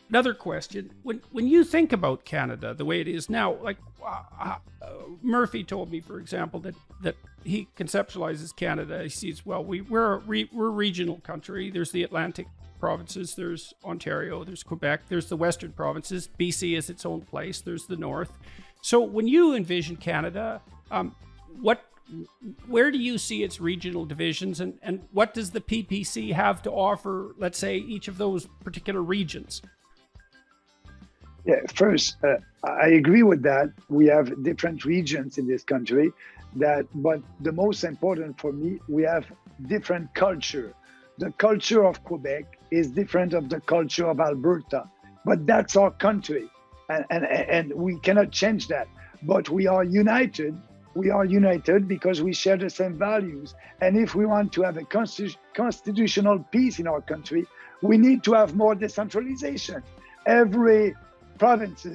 another question. When you think about Canada the way it is now, like Murphy told me, for example, that he conceptualizes Canada. He sees, well, we're a regional country. There's the Atlantic provinces, there's Ontario, there's Quebec, there's the western provinces. BC is its own place. There's the north. So when you envision Canada, what where do you see its regional divisions, and what does the PPC have to offer, let's say, each of those particular regions? Yeah, first, I agree with that. We have different regions in this country, but the most important for me, we have different culture. The culture of Quebec is different of the culture of Alberta, but that's our country, and we cannot change that. But we are united. We are united because we share the same values. And if we want to have a constitutional peace in our country, we need to have more decentralization. Every province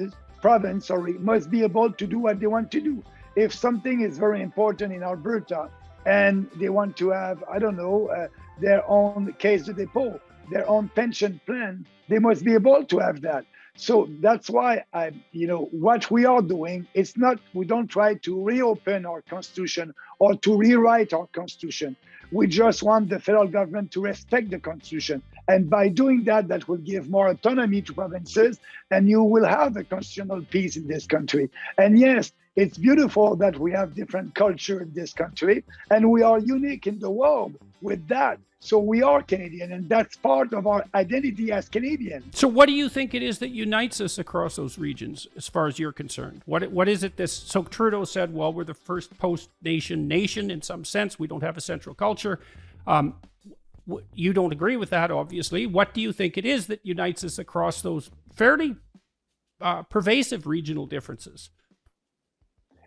must be able to do what they want to do. If something is very important in Alberta and they want to have, I don't know, their own caisse de dépôt, their own pension plan, they must be able to have that. So that's why what we are doing, it's not, we don't try to reopen our constitution or to rewrite our constitution. We just want the federal government to respect the constitution. And by doing that, that will give more autonomy to provinces, and you will have a constitutional peace in this country. And yes, it's beautiful that we have different culture in this country, and we are unique in the world with that. So we are Canadian, and that's part of our identity as Canadians. So what do you think it is that unites us across those regions, as far as you're concerned? What is it this, so Trudeau said, well, we're the first post-nation nation in some sense. We don't have a central culture. You don't agree with that, obviously. What do you think it is that unites us across those fairly pervasive regional differences?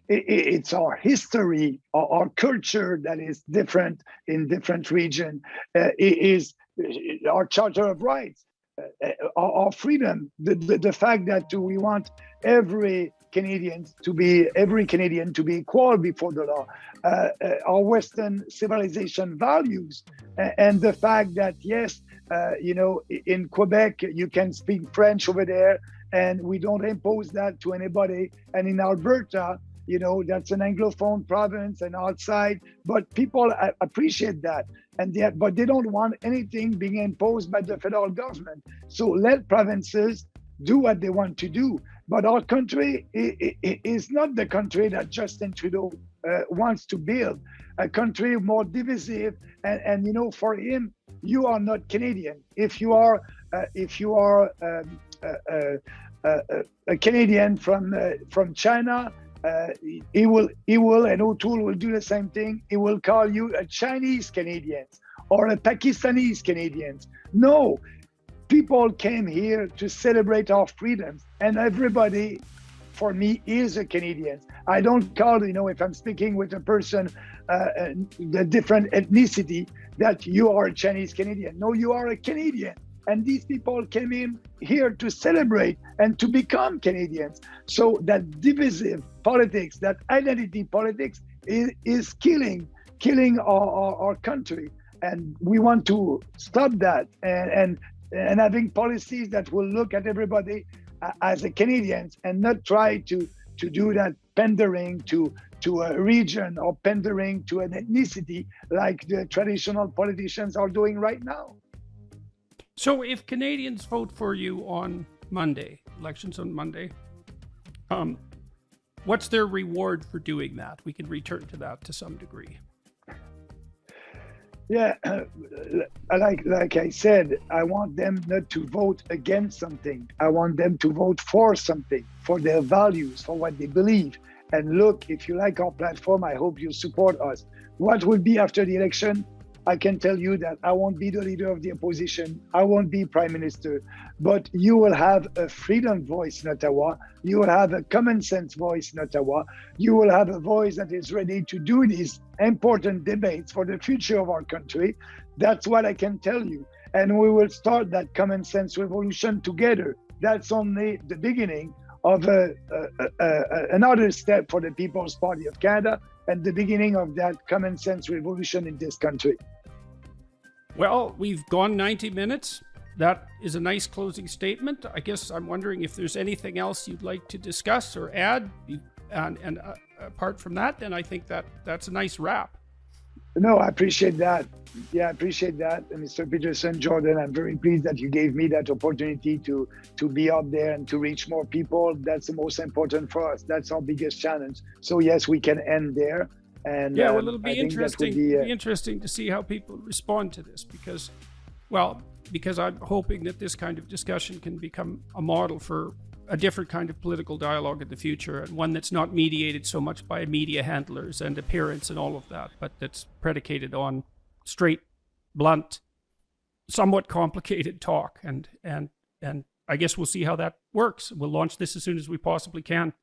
It's our history, our culture that is different in different regions. It is our Charter of Rights, our freedom, the fact that we want every Canadian to be equal before the law, our Western civilization values, and the fact that yes, in Quebec you can speak French over there, and we don't impose that to anybody, and in Alberta, that's an Anglophone province and outside, but people appreciate that. But they don't want anything being imposed by the federal government. So let provinces do what they want to do. But our country is not the country that Justin Trudeau wants to build. A country more divisive, and for him, you are not Canadian. If you are a Canadian from China, he will, and O'Toole will do the same thing. He will call you a Chinese Canadian or a Pakistanis Canadian. No, people came here to celebrate our freedoms, and everybody, for me, is a Canadian. I don't call, if I'm speaking with a person, the different ethnicity, that you are a Chinese Canadian. No, you are a Canadian. And these people came in here to celebrate and to become Canadians. So that divisive politics, that identity politics is killing our country. And we want to stop that and having policies that will look at everybody as a Canadians and not try to do that pandering to a region or pandering to an ethnicity like the traditional politicians are doing right now. So if Canadians vote for you on Monday, elections on Monday, what's their reward for doing that? We can return to that to some degree. Yeah, like I said, I want them not to vote against something. I want them to vote for something, for their values, for what they believe. And look, if you like our platform, I hope you support us. What will be after the election? I can tell you that I won't be the leader of the opposition. I won't be prime minister, but you will have a freedom voice in Ottawa. You will have a common sense voice in Ottawa. You will have a voice that is ready to do these important debates for the future of our country. That's what I can tell you. And we will start that common sense revolution together. That's only the beginning of another step for the People's Party of Canada and the beginning of that common sense revolution in this country. Well, we've gone 90 minutes. that is a nice closing statement. I guess I'm wondering if there's anything else you'd like to discuss or add. And apart from that, then I think that's a nice wrap. No, I appreciate that. Yeah, I appreciate that, Mr. Peterson, Jordan. I'm very pleased that you gave me that opportunity to be out there and to reach more people. That's the most important for us. That's our biggest challenge. So yes, we can end there. And yeah, well, it'll be interesting. Be interesting to see how people respond to this, because I'm hoping that this kind of discussion can become a model for a different kind of political dialogue in the future, and one that's not mediated so much by media handlers and appearance and all of that, but that's predicated on straight, blunt, somewhat complicated talk. And I guess we'll see how that works. We'll launch this as soon as we possibly can.